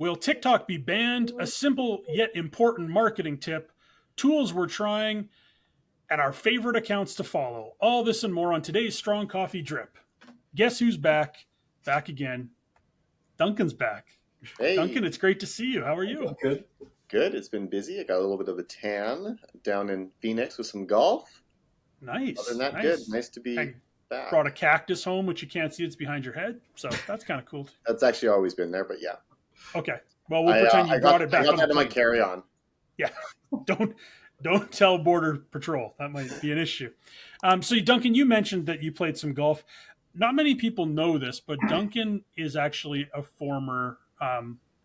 Will TikTok be banned? A simple yet important marketing tip, tools we're trying, and our favorite accounts to follow. All this and more on today's Strong Coffee Drip. Guess who's back? Back again. Duncan's back. Hey. Duncan, it's great to see you. How are you? Good. Good. It's been busy. I got a little bit of a tan down in Phoenix with some golf. Nice. Other than that, nice. Good. Nice to be back. Brought a cactus home, which you can't see. It's behind your head. So that's kind of cool. That's actually always been there, but yeah. Okay. Well, we'll pretend you brought it back. I got that in my carry-on. Yeah. Don't tell Border Patrol. That might be an issue. So, Duncan, you mentioned that you played some golf. Not many people know this, but Duncan is actually a former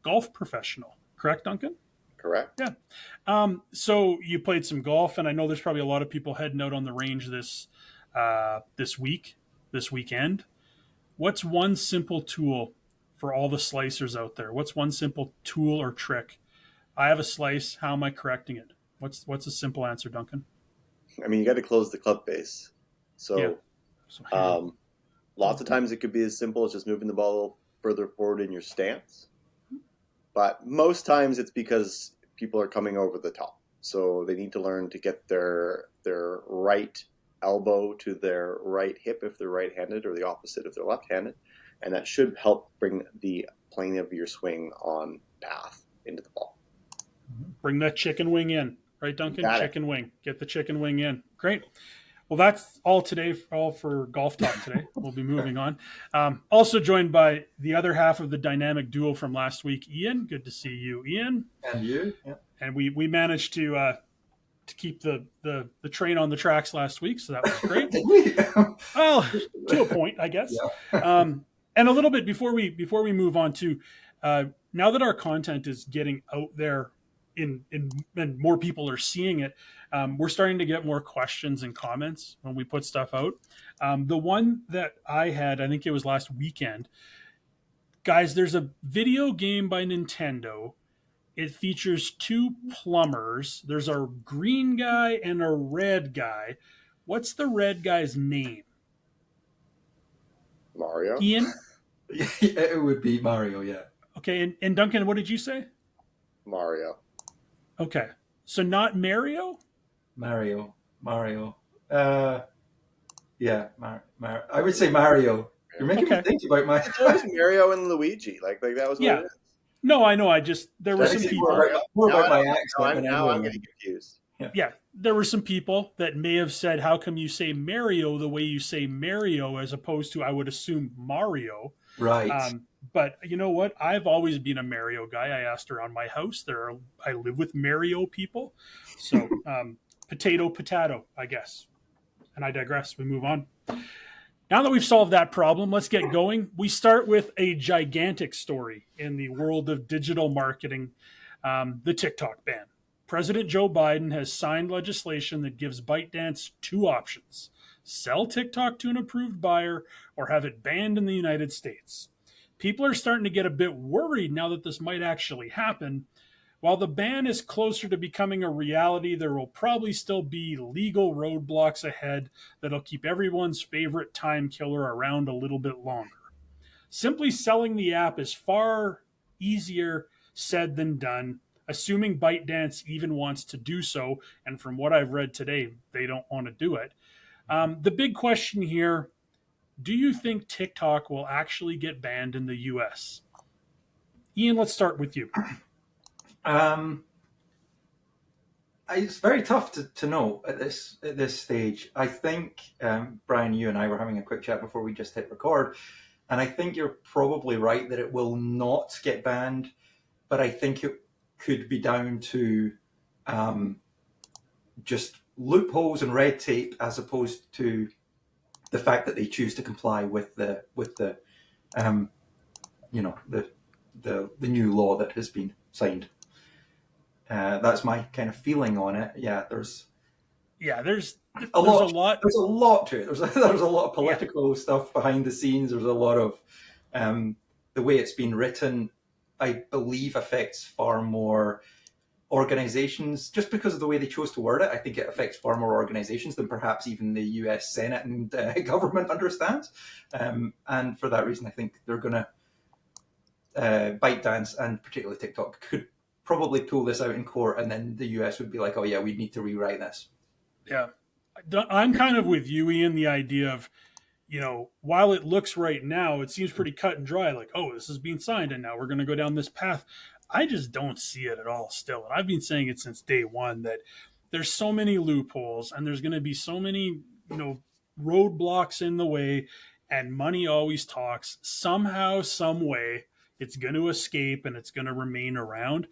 golf professional. Correct, Duncan? Correct. Yeah. So you played some golf, and I know there's probably a lot of people heading out on the range this weekend. What's one simple tool for all the slicers out there? What's one simple tool or trick? I have a slice. How am I correcting it? What's a simple answer, Duncan? I mean, you got to close the club face. So, lots of times it could be as simple as just moving the ball a little further forward in your stance. But most times it's because people are coming over the top. So they need to learn to get their right elbow to their right hip if they're right-handed, or the opposite if they're left-handed. And that should help bring the plane of your swing on path into the ball. Bring that chicken wing in. Right, Duncan? Chicken wing. Get the chicken wing in. Great. Well, that's all today, all for golf talk today. We'll be moving on. Also joined by the other half of the dynamic duo from last week, Ian. Good to see you, Ian. And you. Yeah. And we managed to keep the train on the tracks last week, so that was great. Did we? Well, to a point, I guess. Yeah. And a little bit before we move on to now that our content is getting out there and more people are seeing it, we're starting to get more questions and comments when we put stuff out. The one that I had, I think it was last weekend, guys, there's a video game by Nintendo. It features two plumbers. There's a green guy and a red guy. What's the red guy's name? Mario. Ian? It would be Mario, yeah. Okay, and Duncan, what did you say? Mario. Okay, so not Mario? Mario. Yeah, Mario. I would say Mario. You're making me think about my... It was Mario and Luigi. Like that was what it is. No, I know. There were some people... More about my accent. Now I'm getting confused. Yeah, there were some people that may have said, how come you say Mario the way you say Mario as opposed to, I would assume, Mario. Right. But you know what? I've always been a Mario guy. I asked around my house. I live with Mario people. So potato, I guess. And I digress. We move on. Now that we've solved that problem, let's get going. We start with a gigantic story in the world of digital marketing, the TikTok ban. President Joe Biden has signed legislation that gives ByteDance two options: sell TikTok to an approved buyer or have it banned in the United States. People are starting to get a bit worried now that this might actually happen. While the ban is closer to becoming a reality, there will probably still be legal roadblocks ahead that'll keep everyone's favorite time killer around a little bit longer. Simply selling the app is far easier said than done, assuming ByteDance even wants to do so, and from what I've read today, they don't want to do it. The big question here, do you think TikTok will actually get banned in the US? Ian, let's start with you. It's very tough to know at this stage. I think, Brian, you and I were having a quick chat before we just hit record, and I think you're probably right that it will not get banned, but I think it could be down to just loopholes and red tape as opposed to the fact that they choose to comply with the new law that has been signed. That's my kind of feeling on it. There's a lot to it. There's a lot of political stuff behind the scenes. There's a lot of the way it's been written, I believe, affects far more organizations. Just because of the way they chose to word it, I think it affects far more organizations than perhaps even the US Senate and government understands. And for that reason, I think they're going to ByteDance and particularly TikTok could probably pull this out in court, and then the US would be like, oh yeah, we need to rewrite this. Yeah. I'm kind of with you, Ian, the idea of, while it looks right now, it seems pretty cut and dry, like, oh, this is being signed and now we're going to go down this path. I just don't see it at all still. And I've been saying it since day one that there's so many loopholes and there's going to be so many, roadblocks in the way, and money always talks. Somehow, some way, it's going to escape and it's going to remain around.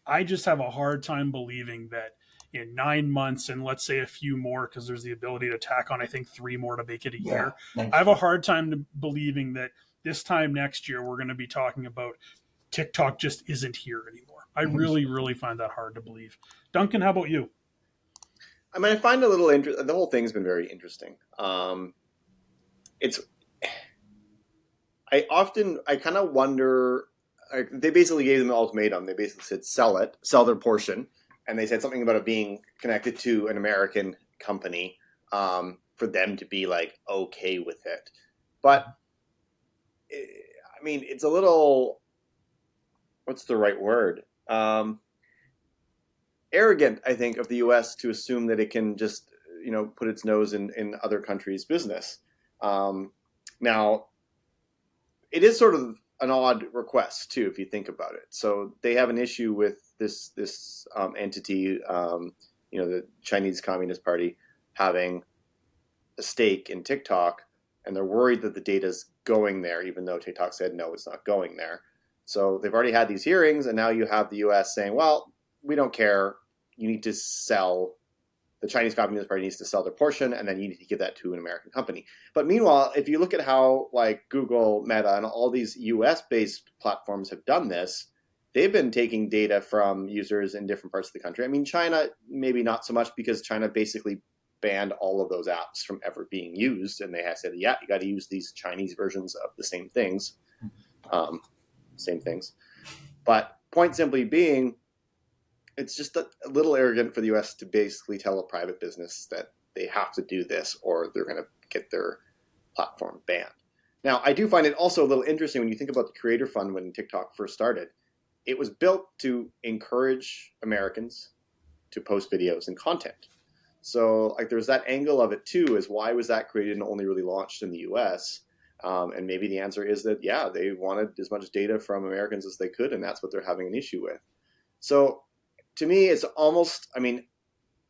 I just have a hard time believing that in 9 months, and let's say a few more, because there's the ability to tack on, I think, 3 more to make it a year. I have a hard time believing that this time next year we're going to be talking about TikTok just isn't here anymore. I really, really find that hard to believe. Duncan, how about you? I mean, I find a little interesting. The whole thing's been very interesting. I kind of wonder. They basically gave them an ultimatum. They basically said, sell their portion. And they said something about it being connected to an American company for them to be like okay with it. But I mean, it's a little, what's the right word? Arrogant, I think, of the U.S. to assume that it can just, put its nose in other countries' business. Now, it is sort of an odd request too, if you think about it. So they have an issue with this entity, the Chinese Communist Party, having a stake in TikTok, and they're worried that the data is going there, even though TikTok said no, it's not going there. So they've already had these hearings, and now you have the U.S. saying, well, we don't care. You need to sell. The Chinese Communist Party needs to sell their portion, and then you need to give that to an American company. But meanwhile, if you look at how like Google, Meta, and all these US-based platforms have done this, they've been taking data from users in different parts of the country. I mean, China, maybe not so much, because China basically banned all of those apps from ever being used. And they have said, yeah, you got to use these Chinese versions of the same things. But point simply being, it's just a little arrogant for the U.S. to basically tell a private business that they have to do this or they're going to get their platform banned. Now, I do find it also a little interesting when you think about the Creator Fund when TikTok first started. It was built to encourage Americans to post videos and content. So like there's that angle of it too, is why was that created and only really launched in the U.S.? And maybe the answer is that, yeah, they wanted as much data from Americans as they could, and that's what they're having an issue with. So to me, it's almost, I mean,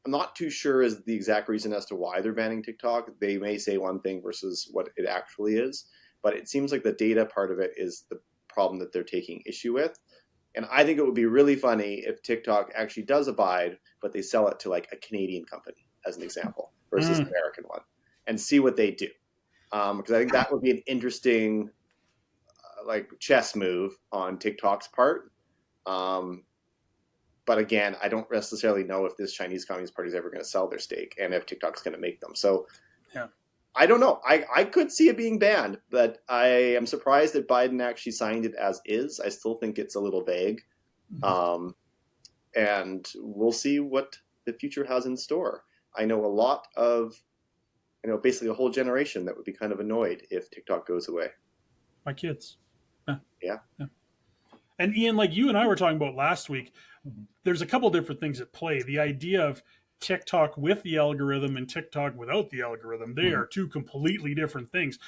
I'm not too sure is the exact reason as to why they're banning TikTok. They may say one thing versus what it actually is, but it seems like the data part of it is the problem that they're taking issue with. And I think it would be really funny if TikTok actually does abide, but they sell it to like a Canadian company, as an example, versus an American one, and see what they do. Because I think that would be an interesting like chess move on TikTok's part. But again, I don't necessarily know if this Chinese Communist Party is ever going to sell their stake and if TikTok's going to make them. So yeah, I don't know. I could see it being banned, but I am surprised that Biden actually signed it as is. I still think it's a little vague. And we'll see what the future has in store. I know a lot of, basically a whole generation that would be kind of annoyed if TikTok goes away. My kids. Yeah. And Ian, like you and I were talking about last week, there's a couple different things at play. The idea of TikTok with the algorithm and TikTok without the algorithm, they are two completely different things.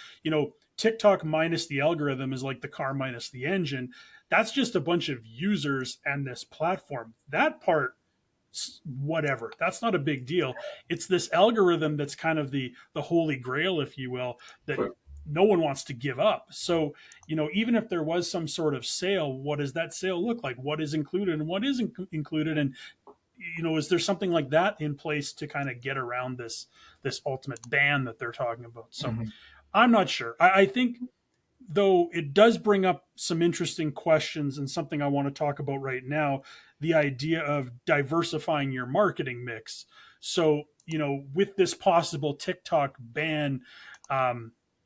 TikTok minus the algorithm is like the car minus the engine. That's just a bunch of users and this platform. That part, whatever, that's not a big deal. It's this algorithm that's kind of the holy grail, if you will, that no one wants to give up. So, even if there was some sort of sale, what does that sale look like? What is included and what isn't included? And, is there something like that in place to kind of get around this ultimate ban that they're talking about? So I'm not sure. I think, though, it does bring up some interesting questions and something I want to talk about right now, the idea of diversifying your marketing mix. So, with this possible TikTok ban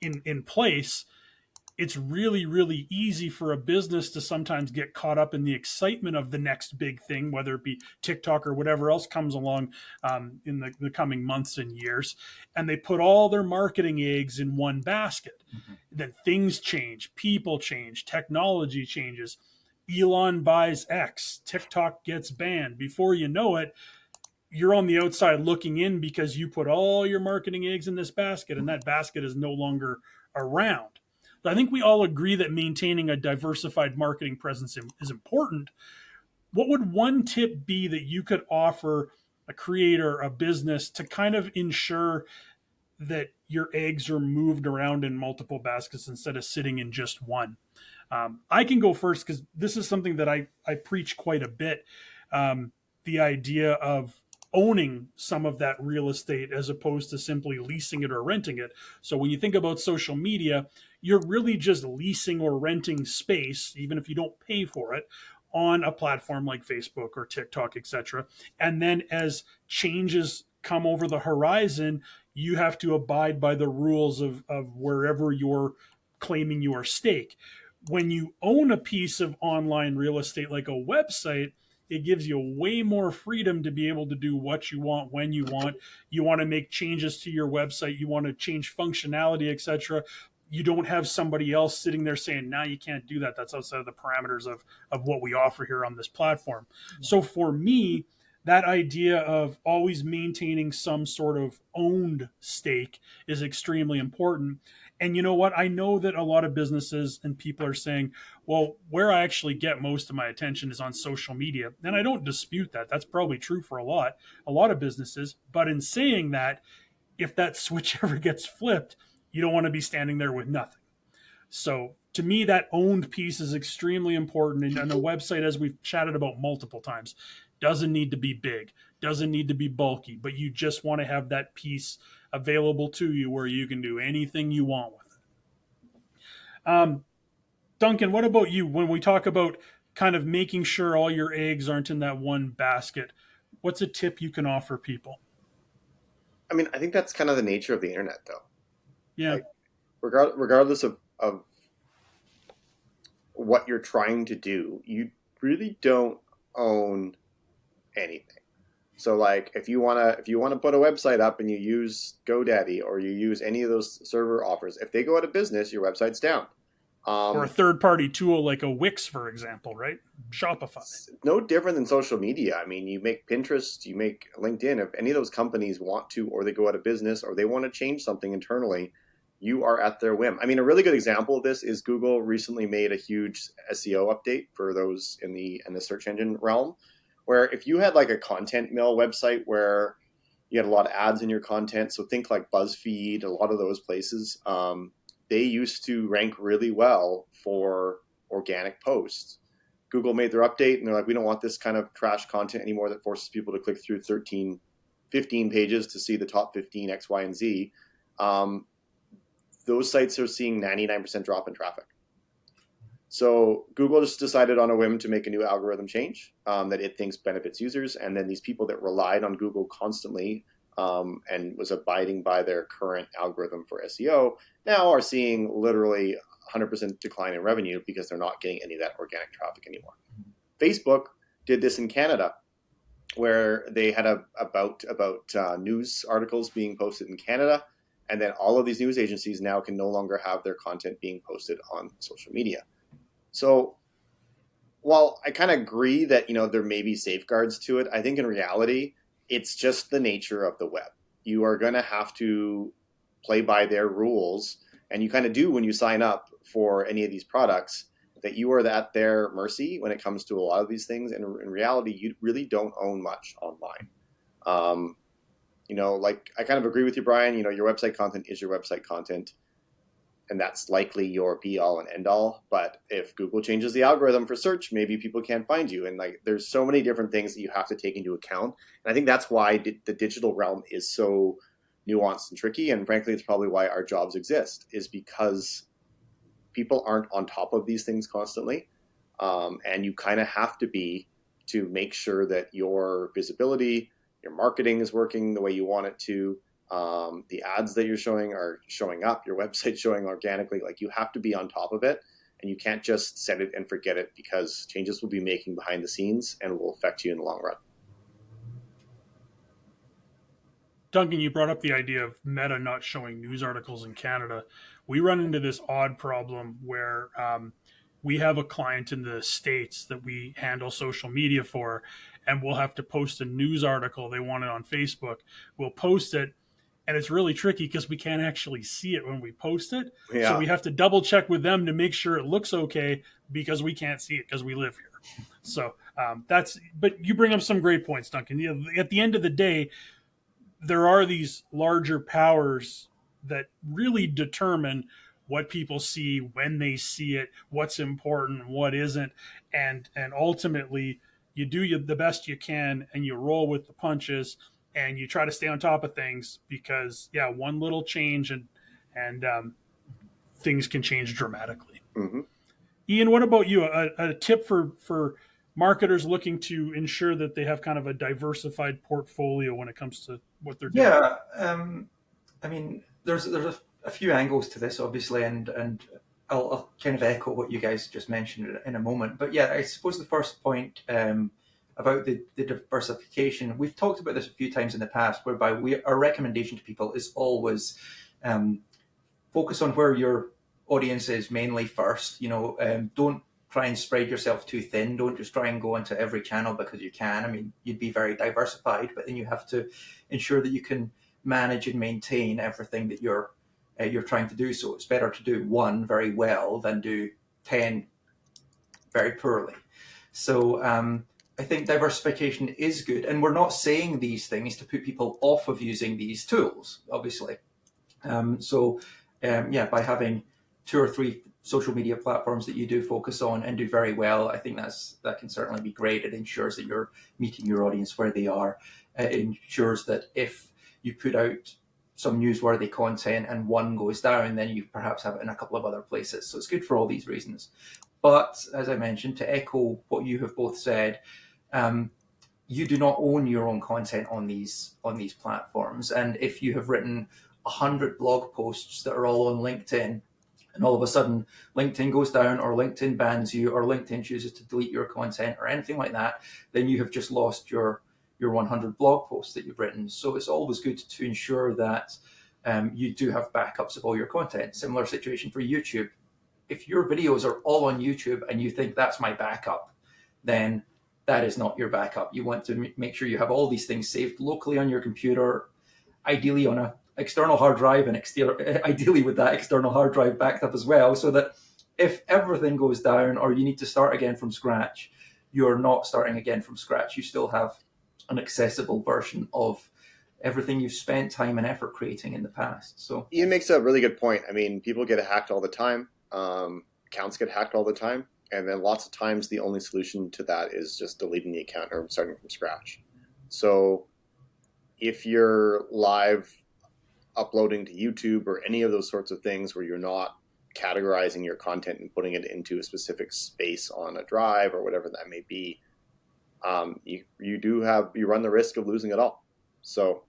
in place, it's really, really easy for a business to sometimes get caught up in the excitement of the next big thing, whether it be TikTok or whatever else comes along in the coming months and years. And they put all their marketing eggs in one basket. Mm-hmm. Then things change, people change, technology changes. Elon buys X, TikTok gets banned. Before you know it, you're on the outside looking in because you put all your marketing eggs in this basket, and that basket is no longer around. I think we all agree that maintaining a diversified marketing presence is important. What would one tip be that you could offer a creator, a business, to kind of ensure that your eggs are moved around in multiple baskets instead of sitting in just one? I can go first because this is something that I preach quite a bit. The idea of owning some of that real estate as opposed to simply leasing it or renting it. So when you think about social media, you're really just leasing or renting space, even if you don't pay for it, on a platform like Facebook or TikTok, etc. And then as changes come over the horizon, you have to abide by the rules of wherever you're claiming your stake. When you own a piece of online real estate like a website, it gives you way more freedom to be able to do what you want when you want. You want to make changes to your website, you want to change functionality, etc. You don't have somebody else sitting there saying, "Nah, you can't do that. That's outside of the parameters of what we offer here on this platform." So for me, that idea of always maintaining some sort of owned stake is extremely important. And you know what? I know that a lot of businesses and people are saying, well, where I actually get most of my attention is on social media. And I don't dispute that. That's probably true for a lot of businesses. But in saying that, if that switch ever gets flipped, you don't want to be standing there with nothing. So to me, that owned piece is extremely important. And a website, as we've chatted about multiple times, doesn't need to be big, doesn't need to be bulky, but you just want to have that piece available to you where you can do anything you want with it. Duncan, what about you? When we talk about kind of making sure all your eggs aren't in that one basket, what's a tip you can offer people? I mean, I think that's kind of the nature of the internet, though. Yeah. Like, regardless of what you're trying to do, you really don't own anything. So like if you want to put a website up and you use GoDaddy or you use any of those server offers, if they go out of business, your website's down. Or a third-party tool like a Wix, for example, right? Shopify. No different than social media. I mean, you make Pinterest, you make LinkedIn. If any of those companies want to, or they go out of business, or they want to change something internally, you are at their whim. I mean, a really good example of this is Google recently made a huge SEO update for those in the search engine realm, where if you had like a content mill website where you had a lot of ads in your content, so think like BuzzFeed, a lot of those places, they used to rank really well for organic posts. Google made their update and they're like, we don't want this kind of trash content anymore that forces people to click through 13, 15 pages to see the top 15 X, Y, and Z. Those sites are seeing 99% drop in traffic. So Google just decided on a whim to make a new algorithm change that it thinks benefits users. And then these people that relied on Google constantly and was abiding by their current algorithm for SEO now are seeing literally 100% decline in revenue because they're not getting any of that organic traffic anymore. Facebook did this in Canada, where they had about news articles being posted in Canada, and then all of these news agencies now can no longer have their content being posted on social media. So while I kind of agree that there may be safeguards to it, I think in reality it's just the nature of the web. You are going to have to play by their rules, and you kind of do when you sign up for any of these products, that you are at their mercy when it comes to a lot of these things. And in reality, you really don't own much online. Like I kind of agree with you, Brian. Your website content is your website content, and that's likely your be all and end all. But if Google changes the algorithm for search, maybe people can't find you. And like, there's so many different things that you have to take into account. And I think that's why the digital realm is so nuanced and tricky. And frankly, it's probably why our jobs exist, is because people aren't on top of these things constantly. And you kind of have to be, to make sure that your visibility, your marketing is working the way you want it to, The ads that you're showing are showing up, your website's showing organically. Like, you have to be on top of it, and you can't just set it and forget it, because changes will be making behind the scenes and will affect you in the long run. Duncan, you brought up the idea of Meta not showing news articles in Canada. We run into this odd problem where we have a client in the States that we handle social media for, and we'll have to post a news article. They want it on Facebook. We'll post it, and it's really tricky because we can't actually see it when we post it. Yeah. So we have to double check with them to make sure it looks okay, because we can't see it because we live here. So but you bring up some great points, Duncan. At the end of the day, there are these larger powers that really determine what people see, when they see it, what's important, what isn't, and ultimately you do the best you can, and you roll with the punches, and you try to stay on top of things, because one little change and things can change dramatically. Mm-hmm. Ian, what about you? A tip for marketers looking to ensure that they have kind of a diversified portfolio when it comes to what they're doing? Yeah, I mean, there's a few angles to this, obviously, and I'll kind of echo what you guys just mentioned in a moment. But yeah, I suppose the first point about the diversification, we've talked about this a few times in the past, whereby our recommendation to people is always focus on where your audience is mainly first. Don't try and spread yourself too thin. Don't just try and go into every channel because you can. I mean, you'd be very diversified, but then you have to ensure that you can manage and maintain everything that you're trying to do. So it's better to do one very well than do 10 very poorly. So I think diversification is good, and we're not saying these things to put people off of using these tools, obviously. By having 2 or 3 social media platforms that you do focus on and do very well, I think that can certainly be great. It ensures that you're meeting your audience where they are. It ensures that if you put out some newsworthy content and one goes down, then you perhaps have it in a couple of other places. So it's good for all these reasons. But as I mentioned, to echo what you have both said, you do not own your own content on these platforms. And if you have written 100 blog posts that are all on LinkedIn, and all of a sudden LinkedIn goes down, or LinkedIn bans you, or LinkedIn chooses to delete your content or anything like that, then you have just lost your 100 blog posts that you've written. So it's always good to ensure that you do have backups of all your content. Similar situation for YouTube. If your videos are all on YouTube and you think that's my backup, then that is not your backup. You want to make sure you have all these things saved locally on your computer, ideally on an external hard drive, and ideally with that external hard drive backed up as well, so that if everything goes down or you need to start again from scratch, you're not starting again from scratch. You still have an accessible version of everything you've spent time and effort creating in the past. So Ian makes a really good point. I mean, people get hacked all the time. Accounts get hacked all the time. And then lots of times the only solution to that is just deleting the account or starting from scratch. So if you're live uploading to YouTube or any of those sorts of things where you're not categorizing your content and putting it into a specific space on a drive or whatever that may be, you run the risk of losing it all. So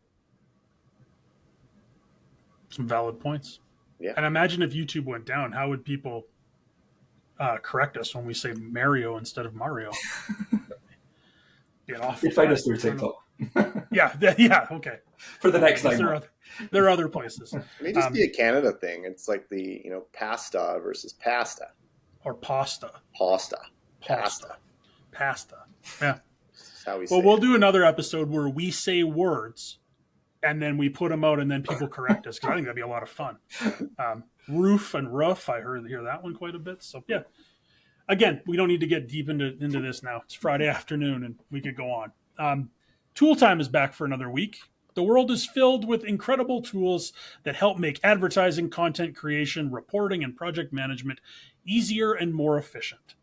some valid points. Yeah. And imagine if YouTube went down, how would people correct us when we say Mario instead of Mario? Get off. You'd find us through TikTok. Yeah, okay. For the next time. There are other places. It may just be a Canada thing. It's like the, pasta versus pasta. Or pasta. Pasta. Yeah. That's how we say we'll do another episode where we say words and then we put them out and then people correct us, because I think that'd be a lot of fun. Roof and rough, I hear that one quite a bit. So yeah. Again, we don't need to get deep into this now. It's Friday afternoon and we could go on. Tool Time is back for another week. The world is filled with incredible tools that help make advertising, content creation, reporting, and project management easier and more efficient.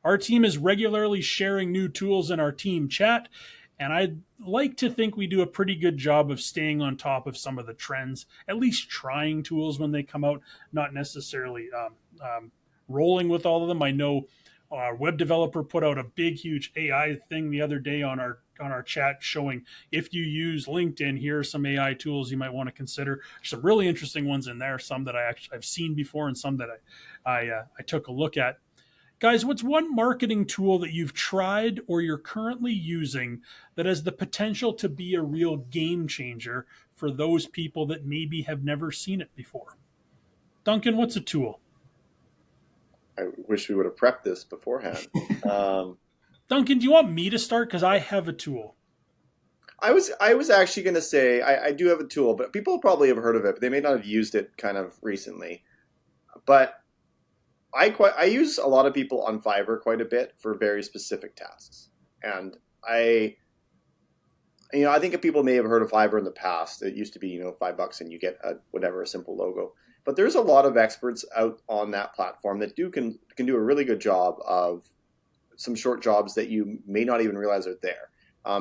Our team is regularly sharing new tools in our team chat, and I'd like to think we do a pretty good job of staying on top of some of the trends, at least trying tools when they come out, not necessarily rolling with all of them. I know our web developer put out a big, huge AI thing the other day on our our chat showing if you use LinkedIn, here are some AI tools you might want to consider. There's some really interesting ones in there, some that I've seen before and some that I took a look at. Guys, what's one marketing tool that you've tried or you're currently using that has the potential to be a real game changer for those people that maybe have never seen it before? Duncan, what's a tool? I wish we would have prepped this beforehand. Duncan, do you want me to start? Because I have a tool. I was actually going to say I do have a tool, but people probably have heard of it, but they may not have used it kind of recently. But I use a lot of people on Fiverr quite a bit for very specific tasks, and I think people may have heard of Fiverr in the past. It used to be $5 and you get a simple logo. But there's a lot of experts out on that platform that can do a really good job of some short jobs that you may not even realize are there.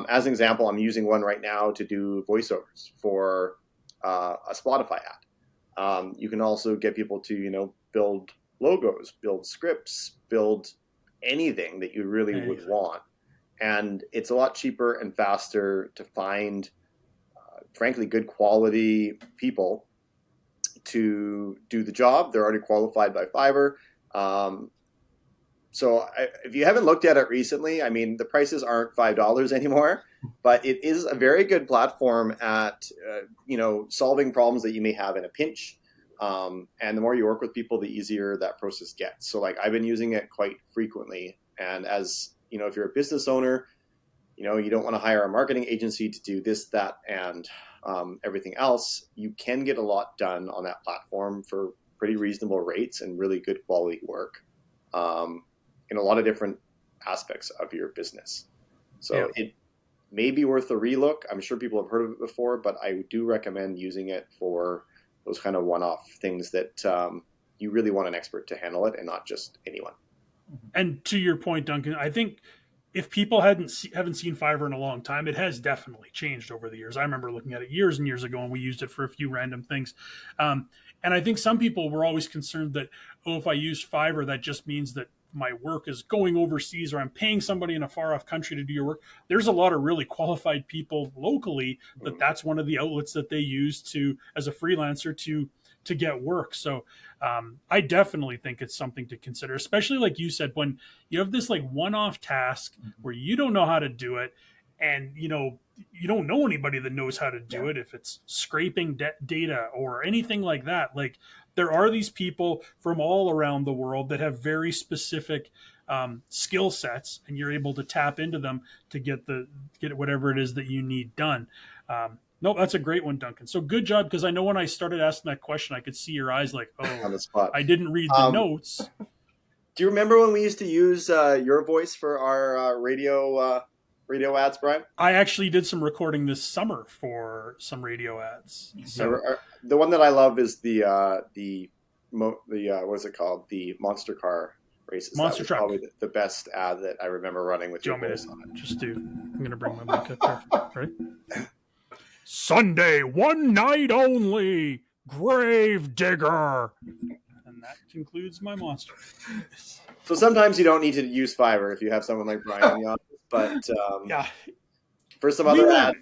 As an example, I'm using one right now to do voiceovers for a Spotify ad. You can also get people to build logos, build scripts, build anything that you really would want. And it's a lot cheaper and faster to find, frankly, good quality people to do the job. They're already qualified by Fiverr. So if you haven't looked at it recently, I mean, the prices aren't $5 anymore, but it is a very good platform at, solving problems that you may have in a pinch. And the more you work with people, the easier that process gets. So I've been using it quite frequently. And as, if you're a business owner, you don't want to hire a marketing agency to do this, that, and everything else. You can get a lot done on that platform for pretty reasonable rates and really good quality work in a lot of different aspects of your business. So it may be worth a relook. I'm sure people have heard of it before, but I do recommend using it for those kind of one-off things that you really want an expert to handle it and not just anyone. And to your point, Duncan, I think if people haven't seen Fiverr in a long time, it has definitely changed over the years. I remember looking at it years and years ago, and we used it for a few random things. And I think some people were always concerned that, if I use Fiverr, that just means that my work is going overseas or I'm paying somebody in a far off country to do your work. There's a lot of really qualified people locally that's one of the outlets that they use as a freelancer to get work. So I definitely think it's something to consider, especially like you said, when you have this one-off task where you don't know how to do it and you don't know anybody that knows how to do it. If it's scraping data or anything like that, there are these people from all around the world that have very specific skill sets, and you're able to tap into them to get whatever it is that you need done. No, that's a great one, Duncan. So good job, because I know when I started asking that question, I could see your eyes on the spot. I didn't read the notes. Do you remember when we used to use your voice for our radio ads, Brian? I actually did some recording this summer for some radio ads. So the one that I love is the what's it called? The monster car races. Monster truck. Probably the best ad that I remember running with your voice on it. I'm going to bring my mic up there. Ready? Sunday, one night only, Grave Digger. And that concludes my monster. So sometimes you don't need to use Fiverr if you have someone like Brian in the office, but for some other ads,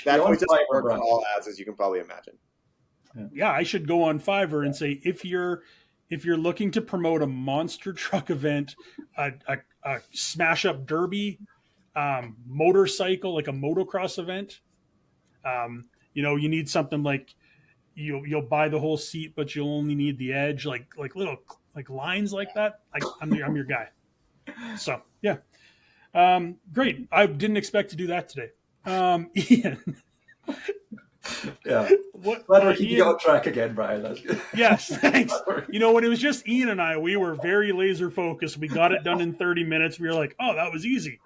that voice doesn't work on all ads, as you can probably imagine. Yeah, I should go on Fiverr and say, if you're looking to promote a monster truck event, a smash up derby, motorcycle, like a motocross event, you need something like you'll buy the whole seat, but you'll only need the edge, like little lines like that. I'm your guy. So yeah, great. I didn't expect to do that today. Ian. Yeah. Glad you got on track again, Brian. That's good. Yes, thanks. When it was just Ian and I, we were very laser focused. We got it done in 30 minutes. We were like, oh, that was easy.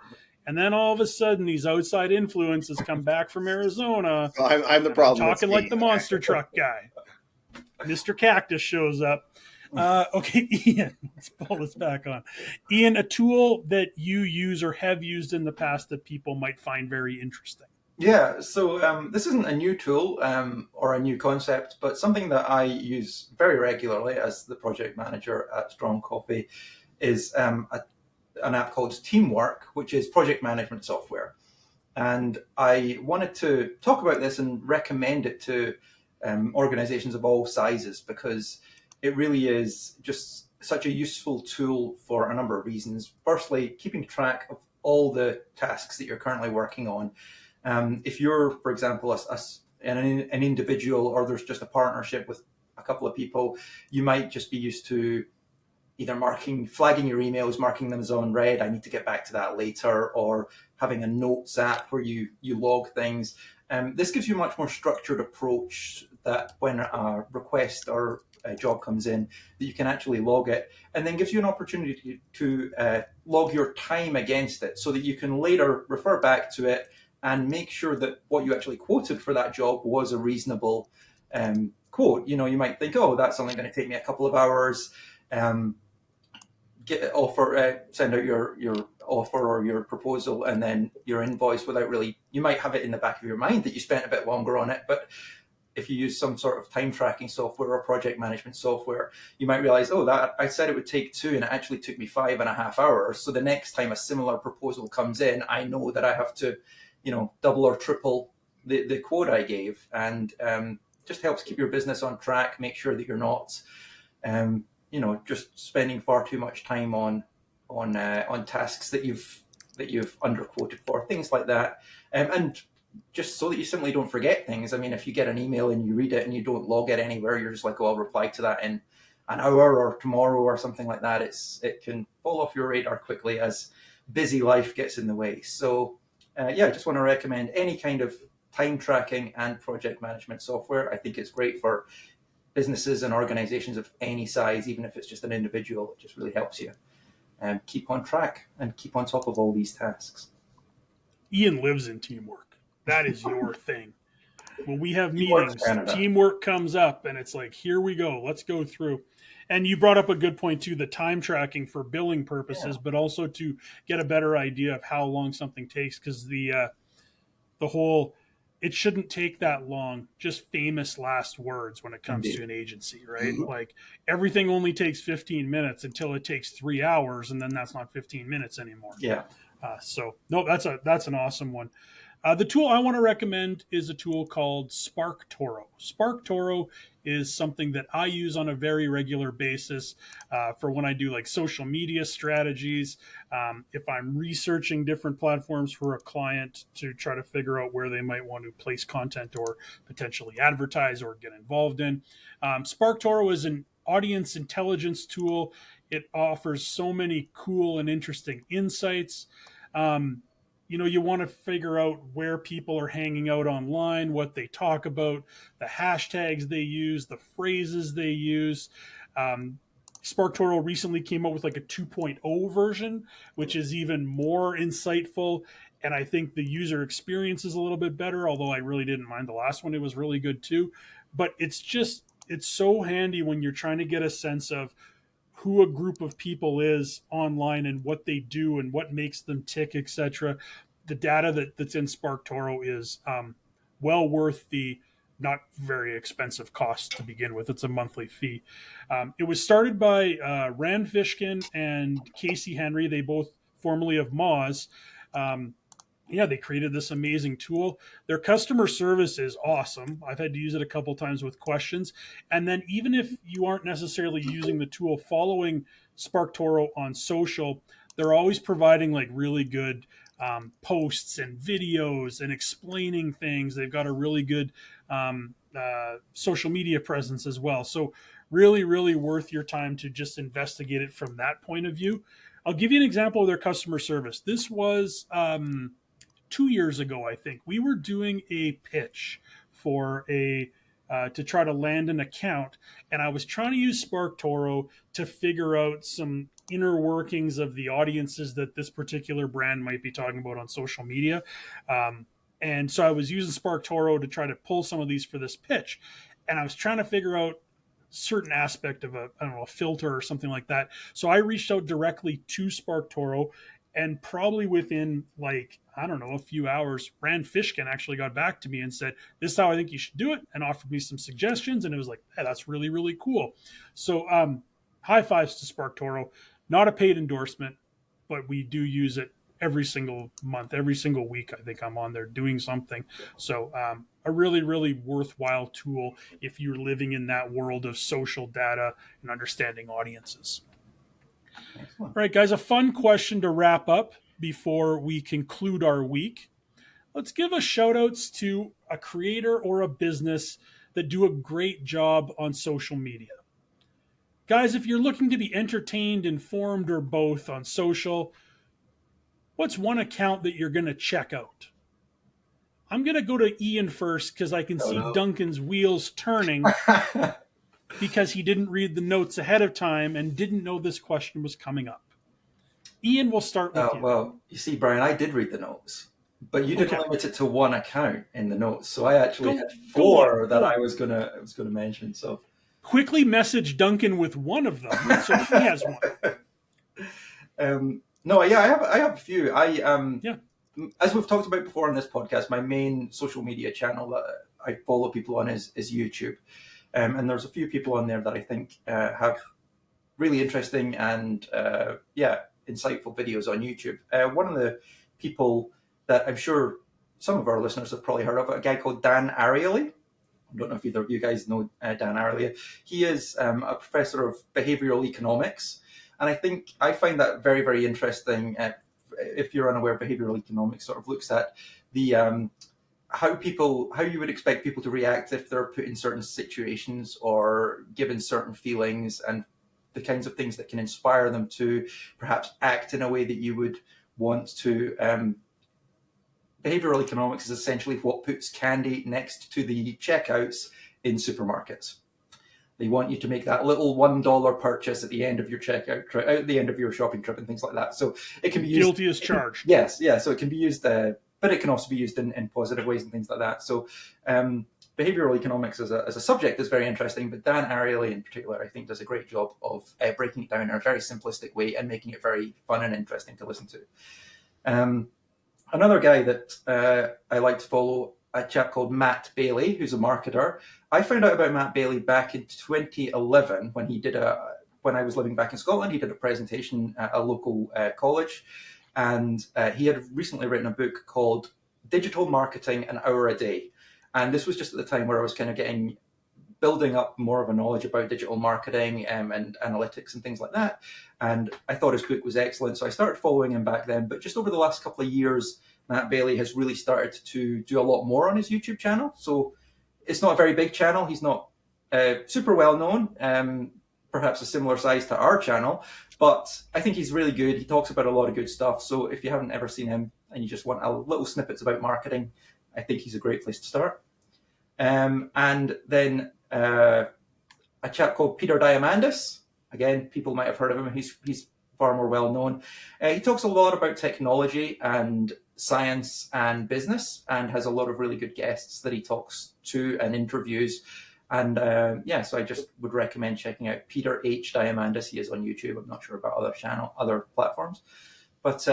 And then all of a sudden, these outside influences come back from Arizona. I'm the problem. Talking like the monster truck guy. Mr. Cactus shows up. Okay, Ian, let's pull this back on. Ian, a tool that you use or have used in the past that people might find very interesting. Yeah, so this isn't a new tool or a new concept, but something that I use very regularly as the project manager at Strong Coffee is an app called Teamwork, which is project management software. And I wanted to talk about this and recommend it to organizations of all sizes, because it really is just such a useful tool for a number of reasons. Firstly, keeping track of all the tasks that you're currently working on. If you're, for example, an individual, or there's just a partnership with a couple of people, you might just be used to either flagging your emails, marking them as on read, I need to get back to that later, or having a notes app where you log things. This gives you a much more structured approach, that when a request or a job comes in, that you can actually log it, and then gives you an opportunity to log your time against it, so that you can later refer back to it and make sure that what you actually quoted for that job was a reasonable quote. You might think, oh, that's only going to take me a couple of hours. Send out your offer or your proposal and then your invoice without really, you might have it in the back of your mind that you spent a bit longer on it, but if you use some sort of time tracking software or project management software, you might realize, oh, that I said it would take 2 and it actually took me 5.5 hours. So the next time a similar proposal comes in, I know that I have to, double or triple the quote I gave, and just helps keep your business on track, make sure that you're not just spending far too much time on tasks that you've underquoted for, things like that, and just so that you simply don't forget things. I mean, if you get an email and you read it and you don't log it anywhere, you're just like, oh, I'll reply to that in an hour or tomorrow or something like that. It can fall off your radar quickly as busy life gets in the way. So I just want to recommend any kind of time tracking and project management software. I think it's great for businesses and organizations of any size, even if it's just an individual. It just really helps you keep on track and keep on top of all these tasks. Ian lives in teamwork. That is your thing. When we have meetings, teamwork comes up, and it's like, here we go. Let's go through. And you brought up a good point too, the time tracking for billing purposes, but also to get a better idea of how long something takes, because the whole, it shouldn't take that long, just famous last words when it comes to an agency, right? Mm-hmm. Like, everything only takes 15 minutes until it takes 3 hours, and then that's not 15 minutes anymore. Yeah. So no, that's an awesome one. The tool I want to recommend is a tool called SparkToro. SparkToro is something that I use on a very regular basis for when I do like social media strategies. If I'm researching different platforms for a client to try to figure out where they might want to place content or potentially advertise or get involved in. SparkToro is an audience intelligence tool. It offers so many cool and interesting insights. You want to figure out where people are hanging out online, what they talk about, the hashtags they use, the phrases they use. SparkToro recently came out with like a 2.0 version, which is even more insightful. And I think the user experience is a little bit better, although I really didn't mind the last one. It was really good too. But it's so handy when you're trying to get a sense of who a group of people is online and what they do and what makes them tick, etc. The data that's in SparkToro is well worth the not very expensive cost to begin with. It's a monthly fee. It was started by Rand Fishkin and Casey Henry. They both formerly of Moz. They created this amazing tool. Their customer service is awesome. I've had to use it a couple times with questions. And then even if you aren't necessarily using the tool, following SparkToro on social, they're always providing like really good posts and videos and explaining things. They've got a really good social media presence as well. So really, really worth your time to just investigate it from that point of view. I'll give you an example of their customer service. This was 2 years ago, I think. We were doing a pitch for to try to land an account, and I was trying to use SparkToro to figure out some inner workings of the audiences that this particular brand might be talking about on social media. And so I was using SparkToro to try to pull some of these for this pitch, and I was trying to figure out certain aspect of a filter or something like that. So I reached out directly to SparkToro, and probably within a few hours, Rand Fishkin actually got back to me and said, this is how I think you should do it, and offered me some suggestions. And it was like, hey, that's really, really cool. So high fives to SparkToro. Not a paid endorsement, but we do use it every single month, every single week. I think I'm on there doing something. So a really, really worthwhile tool if you're living in that world of social data and understanding audiences. Excellent. All right, guys, a fun question to wrap up before we conclude our week. Let's give a shout outs to a creator or a business that do a great job on social media. Guys, if you're looking to be entertained, informed, or both on social, what's one account that you're going to check out? I'm going to go to Ian first because I can see Duncan's wheels turning because he didn't read the notes ahead of time and didn't know this question was coming up. Ian, we'll start with you. Well, you see, Brian, I did read the notes, but you didn't limit it to one account in the notes. So I actually had four that I was gonna mention. So quickly message Duncan with one of them, so he has one. I have a few. As we've talked about before on this podcast, my main social media channel that I follow people on is YouTube, and there's a few people on there that I think have really interesting and insightful videos on YouTube. One of the people that I'm sure some of our listeners have probably heard of, a guy called Dan Ariely. I don't know if either of you guys know Dan Ariely. He is a professor of behavioral economics, and I find that very, very interesting. If you're unaware, behavioral economics sort of looks at the how you would expect people to react if they're put in certain situations or given certain feelings, and the kinds of things that can inspire them to perhaps act in a way that you would want to. Behavioral economics is essentially what puts candy next to the checkouts in supermarkets. They want you to make that little $1 purchase at the end of your checkout trip, at the end of your shopping trip, and things like that. So it can be used. Guilty as charged. Yes, yeah. So it can be used, but it can also be used in positive ways and things like that. So behavioral economics as a subject is very interesting, but Dan Ariely in particular, I think, does a great job of breaking it down in a very simplistic way and making it very fun and interesting to listen to. Another guy that I like to follow, a chap called Matt Bailey, who's a marketer. I found out about Matt Bailey back in 2011 when I was living back in Scotland. He did a presentation at a local college, and he had recently written a book called Digital Marketing An Hour a Day. And this was just at the time where I was kind of building up more of a knowledge about digital marketing and analytics and things like that. And I thought his book was excellent. So I started following him back then. But just over the last couple of years, Matt Bailey has really started to do a lot more on his YouTube channel. So it's not a very big channel. He's not super well known, perhaps a similar size to our channel. But I think he's really good. He talks about a lot of good stuff. So if you haven't ever seen him and you just want a little snippets about marketing, I think he's a great place to start. And then a chap called Peter Diamandis. Again, people might have heard of him. He's far more well known. He talks a lot about technology and science and business, and has a lot of really good guests that he talks to and interviews. And so I just would recommend checking out Peter H. Diamandis. He is on YouTube. I'm not sure about other platforms. But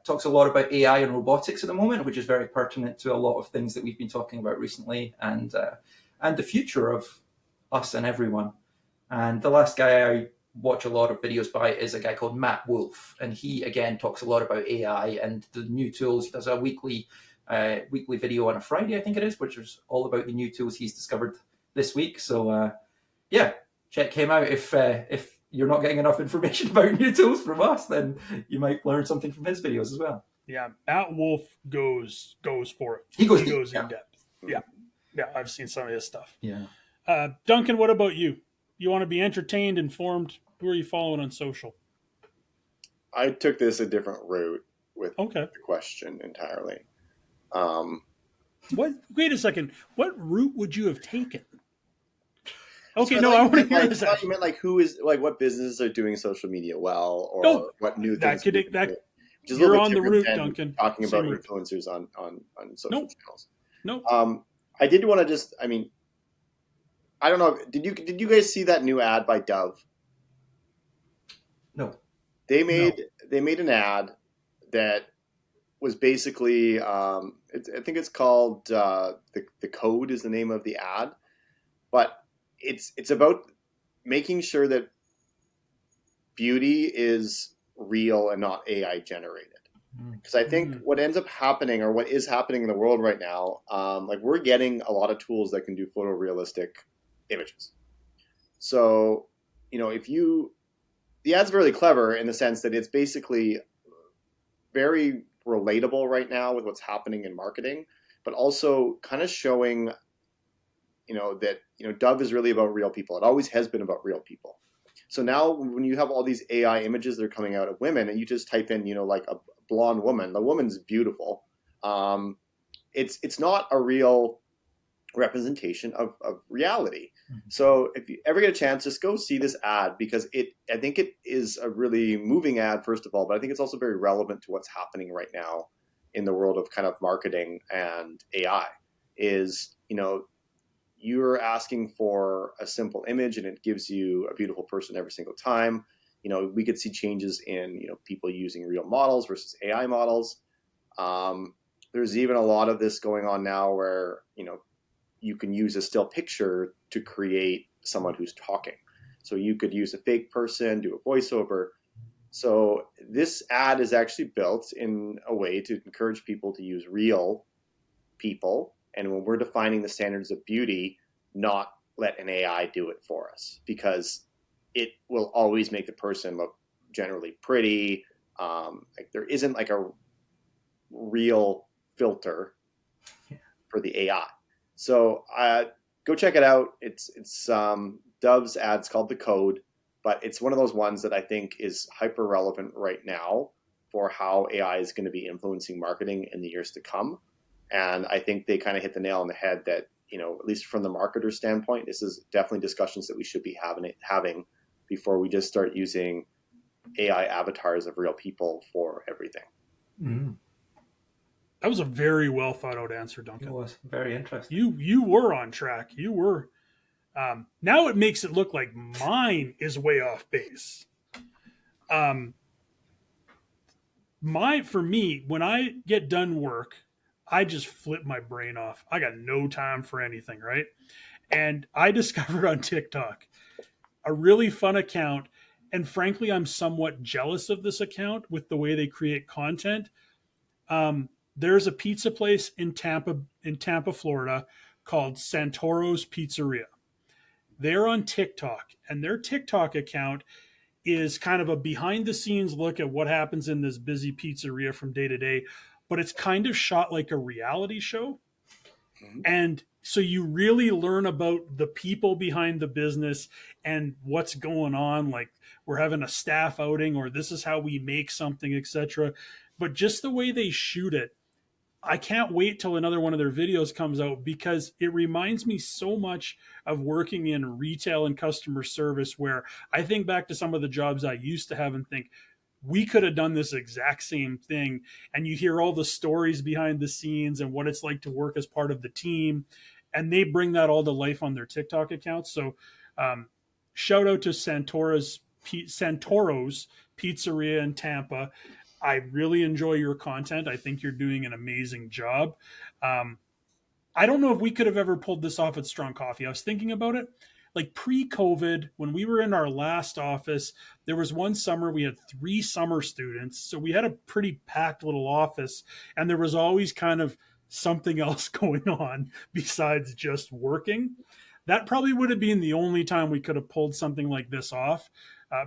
talks a lot about AI and robotics at the moment, which is very pertinent to a lot of things that we've been talking about recently, and the future of us and everyone. And the last guy I watch a lot of videos by is a guy called Matt Wolf, and he again talks a lot about AI and the new tools. He does a weekly video on a Friday, I think it is, which is all about the new tools he's discovered this week. So check him out. If you're not getting enough information about new tools from us, then you might learn something from his videos as well. Yeah, Matt Wolf goes for it. He goes in depth. Yeah, I've seen some of his stuff. Yeah. Duncan, what about you? You want to be entertained, informed? Who are you following on social? I took this a different route with the question entirely. Wait a second. What route would you have taken? Okay, so I want to hear this. I thought you meant what businesses are doing social media well, or what new things. You're on the route, Duncan. Talking about influencers on social channels. No. I did want to just. I mean, I don't know. Did you guys see that new ad by Dove? No. They made an ad that was basically. I think it's called the Code is the name of the ad, but it's about making sure that beauty is real and not AI generated. Because I think what ends up happening, or what is happening in the world right now, like we're getting a lot of tools that can do photorealistic images. So, the ad's really clever in the sense that it's basically very relatable right now with what's happening in marketing, but also kind of showing, that, Dove is really about real people. It always has been about real people. So now when you have all these AI images that are coming out of women and you just type in, like a blonde woman, the woman's beautiful. It's not a real representation of reality. So if you ever get a chance, just go see this ad, because I think it is a really moving ad, first of all, but I think it's also very relevant to what's happening right now in the world of kind of marketing and AI. Is, you're asking for a simple image and it gives you a beautiful person every single time. We could see changes in, people using real models versus AI models. There's even a lot of this going on now where, you can use a still picture to create someone who's talking. So you could use a fake person, do a voiceover. So this ad is actually built in a way to encourage people to use real people. And when we're defining the standards of beauty, not let an AI do it for us, because it will always make the person look generally pretty. Like there isn't like a real filter for the AI. So go check it out. It's Dove's ad's called The Code, but it's one of those ones that I think is hyper relevant right now for how AI is going to be influencing marketing in the years to come. And I think they kind of hit the nail on the head that, at least from the marketer standpoint, this is definitely discussions that we should be having before we just start using AI avatars of real people for everything. Mm. That was a very well thought out answer, Duncan. It was very interesting. You were on track. You were. Now it makes it look like mine is way off base. For me, when I get done work, I just flip my brain off. I got no time for anything, right? And I discovered on TikTok a really fun account. And frankly, I'm somewhat jealous of this account with the way they create content. There's a pizza place in Tampa, Florida called Santoro's Pizzeria. They're on TikTok, and their TikTok account is kind of a behind the scenes look at what happens in this busy pizzeria from day to day, but it's kind of shot like a reality show. Mm-hmm. And so you really learn about the people behind the business and what's going on. Like we're having a staff outing, or this is how we make something, etc. But just the way they shoot it, I can't wait till another one of their videos comes out, because it reminds me so much of working in retail and customer service, where I think back to some of the jobs I used to have and think, we could have done this exact same thing. And you hear all the stories behind the scenes and what it's like to work as part of the team. And they bring that all to life on their TikTok accounts. So shout out to Santoro's Pizzeria in Tampa. I really enjoy your content. I think you're doing an amazing job. I don't know if we could have ever pulled this off at Strong Coffee. I was thinking about it. Like pre-COVID, when we were in our last office, there was one summer we had 3 summer students. So we had a pretty packed little office, and there was always kind of something else going on besides just working. That probably would have been the only time we could have pulled something like this off.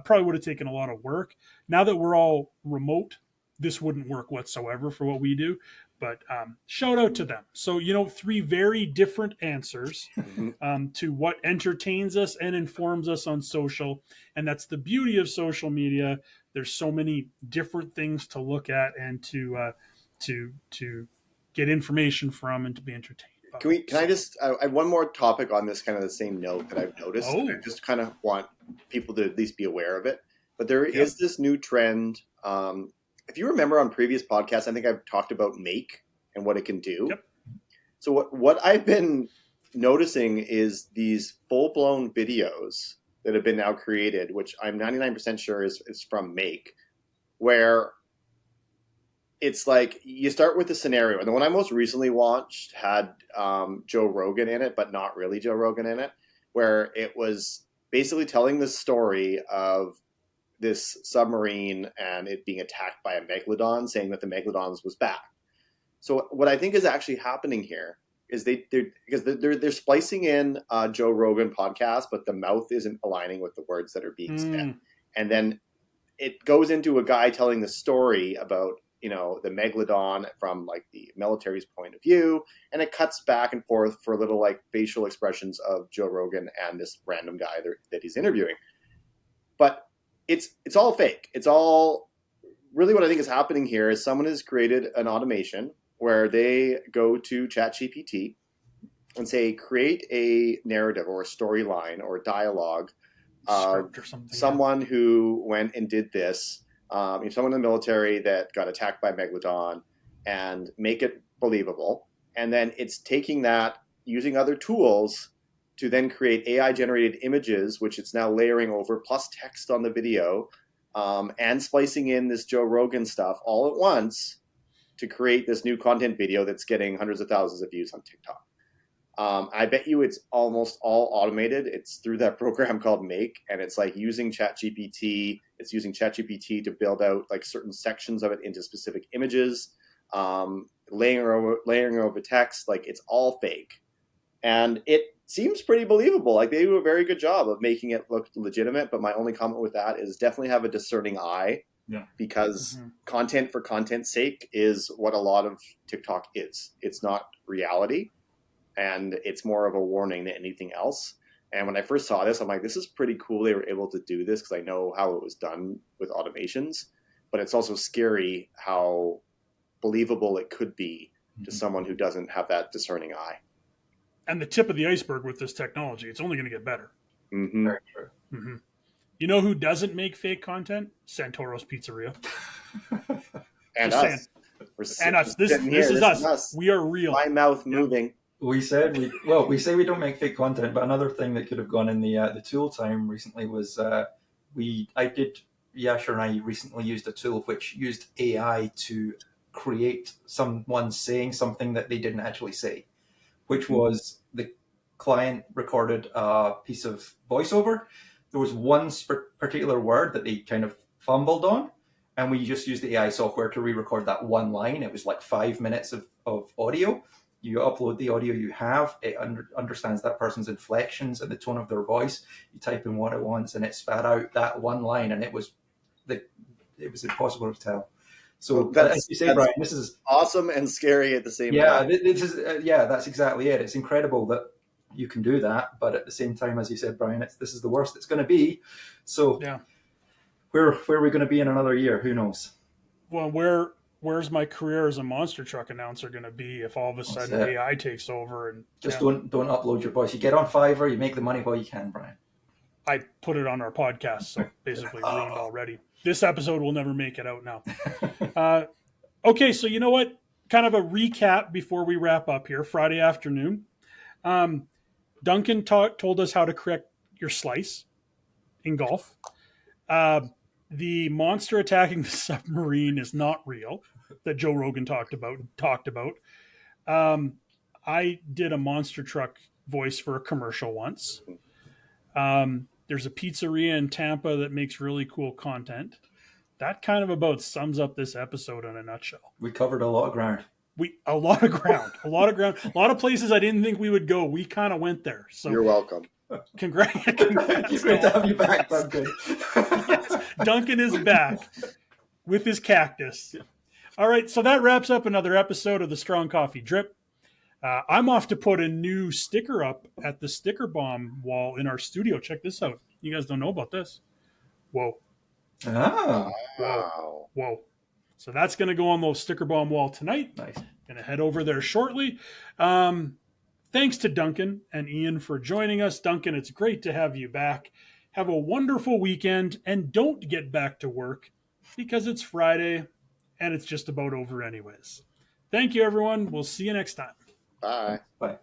Probably would have taken a lot of work. Now that we're all remote, this wouldn't work whatsoever for what we do. But shout out to them. So, 3 very different answers to what entertains us and informs us on social. And that's the beauty of social media. There's so many different things to look at and to get information from and to be entertained by. I have one more topic on this, kind of the same note that I've noticed. I just kind of want people to at least be aware of it. But there is this new trend. If you remember on previous podcasts, I think I've talked about Make and what it can do. Yep. So what I've been noticing is these full-blown videos that have been now created, which I'm 99% sure is from Make, where it's like you start with the scenario. And the one I most recently watched had Joe Rogan in it, but not really Joe Rogan in it, where it was basically telling the story of this submarine and it being attacked by a megalodon, saying that the megalodon was back. So what I think is actually happening here is they're splicing in Joe Rogan podcast, but the mouth isn't aligning with the words that are being said, and then it goes into a guy telling the story about the megalodon from like the military's point of view, and it cuts back and forth for little like facial expressions of Joe Rogan and this random guy that he's interviewing. But it's all fake. It's all really what I think is happening here is someone has created an automation where they go to ChatGPT and say, create a narrative or a storyline or a dialogue of someone who went and did this, someone in the military that got attacked by Megalodon, and make it believable. And then it's taking that, using other tools to then create AI-generated images, which it's now layering over, plus text on the video, and splicing in this Joe Rogan stuff all at once to create this new content video that's getting hundreds of thousands of views on TikTok. I bet you it's almost all automated. It's through that program called Make, and it's like using ChatGPT. It's using ChatGPT to build out like certain sections of it into specific images, layering over text. Like it's all fake, and it seems pretty believable. Like they do a very good job of making it look legitimate. But my only comment with that is definitely have a discerning eye. Yeah. Because content for content's sake is what a lot of TikTok is. It's not reality, and it's more of a warning than anything else. And when I first saw this, I'm like, this is pretty cool they were able to do this, because I know how it was done with automations. But it's also scary how believable it could be to someone who doesn't have that discerning eye. And the tip of the iceberg with this technology, it's only going to get better. Mm-hmm. Very true. Mm-hmm. You know who doesn't make fake content? Santoro's Pizzeria. And us. And us. This is us. We are real. My mouth moving. We say we don't make fake content, but another thing that could have gone in the tool time recently was Yasher and I recently used a tool which used AI to create someone saying something that they didn't actually say, which was the client recorded a piece of voiceover. There was one particular word that they kind of fumbled on, and we just used the AI software to re-record that one line. It was like 5 minutes of audio. You upload the audio you have, it understands that person's inflections and the tone of their voice. You type in what it wants, and it spat out that one line, and it was impossible to tell. So as you say, Brian, this is awesome and scary at the same time. That's exactly it. It's incredible that you can do that, but at the same time, as you said, Brian, this is the worst it's going to be. So where are we going to be in another year? Who knows? Well, where's my career as a monster truck announcer going to be if all of a sudden AI takes over? And just don't upload your voice. You get on Fiverr, you make the money while you can, Brian. I put it on our podcast, so basically ruined already. This episode will never make it out now. Okay, so you know what? Kind of a recap before we wrap up here. Friday afternoon. Duncan told us how to correct your slice in golf. The monster attacking the submarine is not real, that Joe Rogan talked about. I did a monster truck voice for a commercial once. There's a pizzeria in Tampa that makes really cool content. That kind of about sums up this episode in a nutshell. We covered a lot of ground. A lot of ground, places I didn't think we would go. We kind of went there. So you're welcome. Congrats. It's great to have you back, Duncan. Yes, Duncan is back with his cactus. All right, so that wraps up another episode of the Strong Coffee Drip. I'm off to put a new sticker up at the sticker bomb wall in our studio. Check this out. You guys don't know about this. Whoa. Oh. Whoa. So that's going to go on the sticker bomb wall tonight. Nice. Going to head over there shortly. Thanks to Duncan and Ian for joining us. Duncan, it's great to have you back. Have a wonderful weekend, and don't get back to work because it's Friday and it's just about over anyways. Thank you, everyone. We'll see you next time. Bye. Bye.